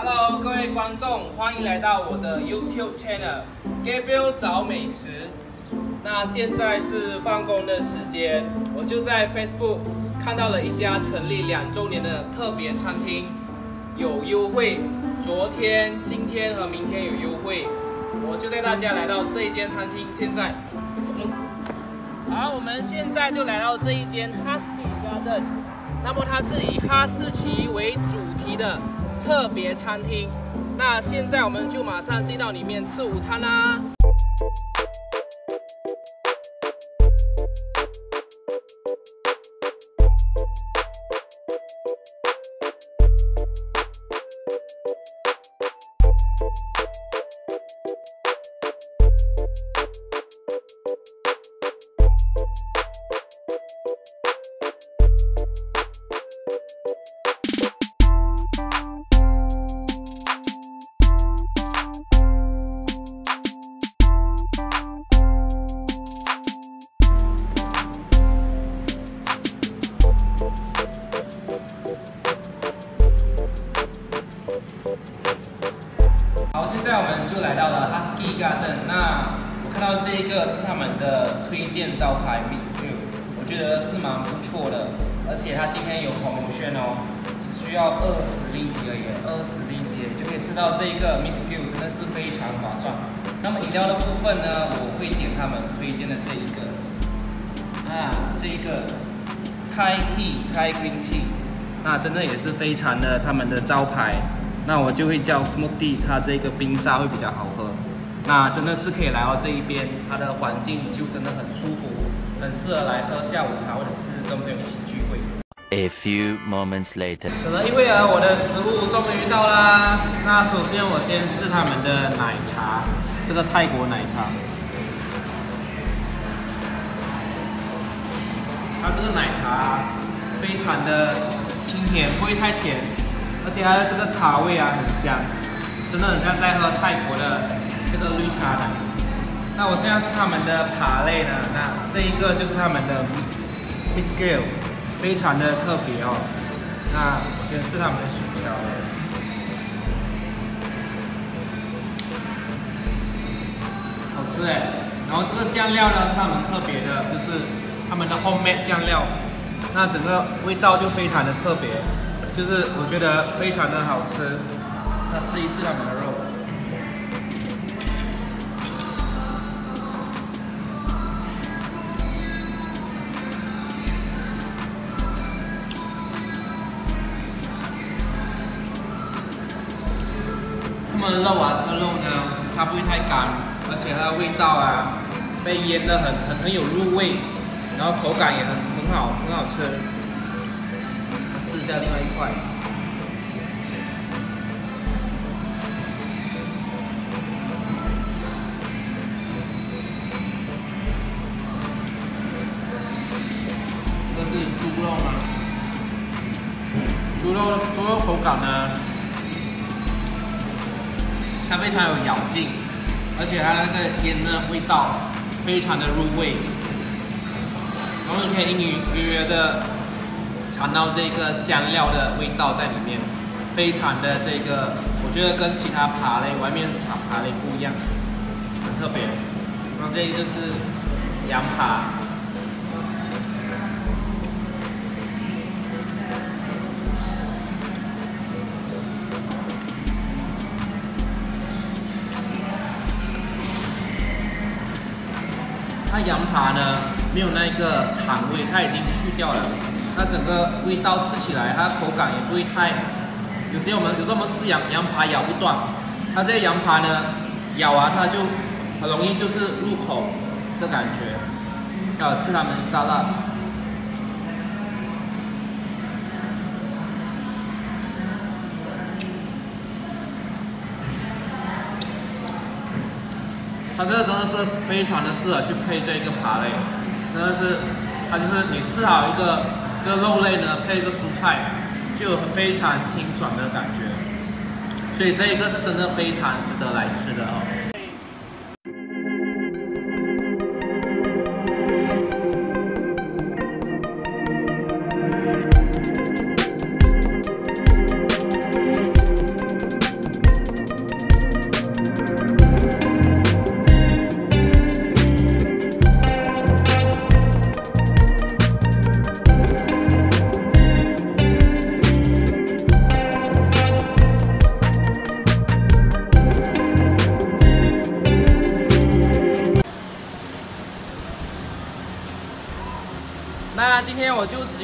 Hello， 各位观众，欢迎来到我的 YouTube channel Gabriel 找美食。那现在是放工的时间，我就在 Facebook 看到了一家成立2周年的特别餐厅，有优惠。昨天、今天和明天有优惠，我就带大家来到这一间餐厅。我们现在就来到这一间 Husky Garden。那么它是以哈士奇为主题的特别餐厅。那现在我们就马上进到里面吃午餐啦。好，现在我们就来到了 Husky Garden。那我看到这一个是他们的推荐招牌 Miss Q， 我觉得是蛮不错的，而且它今天有 promotion 哦，只需要20令吉而已，20令吉就可以吃到这一个 Miss Q， 真的是非常划算。那么饮料的部分呢，我会点他们推荐的这一个Thai Tea、Thai Green Tea， 那真的也是非常的他们的招牌。那我就会叫 smoothie， 它这个冰沙会比较好喝。那真的是可以来到这一边，它的环境就真的很舒服，很适合来喝下午茶或者是跟朋友一起聚会。A few moments later， 等了一会儿，我的食物终于到啦。那首先我先试他们的奶茶，这个泰国奶茶。它这个奶茶非常的清甜，不会太甜。而且它的这个茶味很香，真的很像在喝泰国的这个绿茶奶。那我现在吃他们的扒类呢，那这一个就是他们的 Miss Gill， 非常的特别哦。那我先试他们的薯条，好吃哎。然后这个酱料呢是他们特别的，就是他们的 homemade 酱料，那整个味道就非常的特别。就是我觉得非常的好吃，那试一次他们的肉，他们的肉这个肉呢，它不会太干，而且它的味道被腌得很有入味，然后口感也很好吃。试一下另外一块，这个是猪肉吗？猪肉口感呢，它非常有咬劲，而且它那个腌的味道非常的入味，然后你可以隐隐约约的尝到这个香料的味道在里面，非常的这个，我觉得跟其他扒类外面炒扒类不一样，很特别。然后这个就是羊扒，它羊扒呢没有那个糖味，它已经去掉了。它整个味道吃起来，它口感也不会太。有时候我们吃羊扒咬不断，它这个羊扒呢咬它就很容易就是入口的感觉。要吃他们沙拉，它这个真的是非常的适合去配这个扒类，真的是它就是你吃好一个。这个肉类呢，配一个蔬菜，就有非常清爽的感觉，所以这一个是真的非常值得来吃的哦。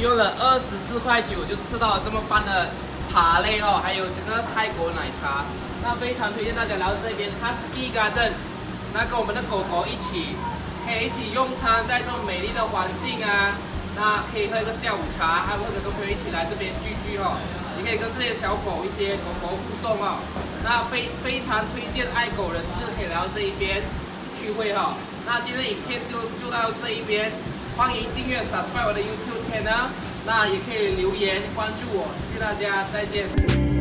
用了24.9块就吃到了这么棒的扒类哦，还有这个泰国奶茶。那非常推荐大家来到这边 Husky Garden， 那跟我们的狗狗一起，可以一起用餐，在这种美丽的环境啊，那可以喝一个下午茶，或者跟朋友一起来这边聚聚哦。你可以跟这些小狗、一些狗狗互动哦。那非常推荐爱狗人士可以来到这一边聚会哈。那今天的影片就到这一边，欢迎订阅 subscribe 我的 YouTube channel， 那也可以留言关注我，谢谢大家，再见。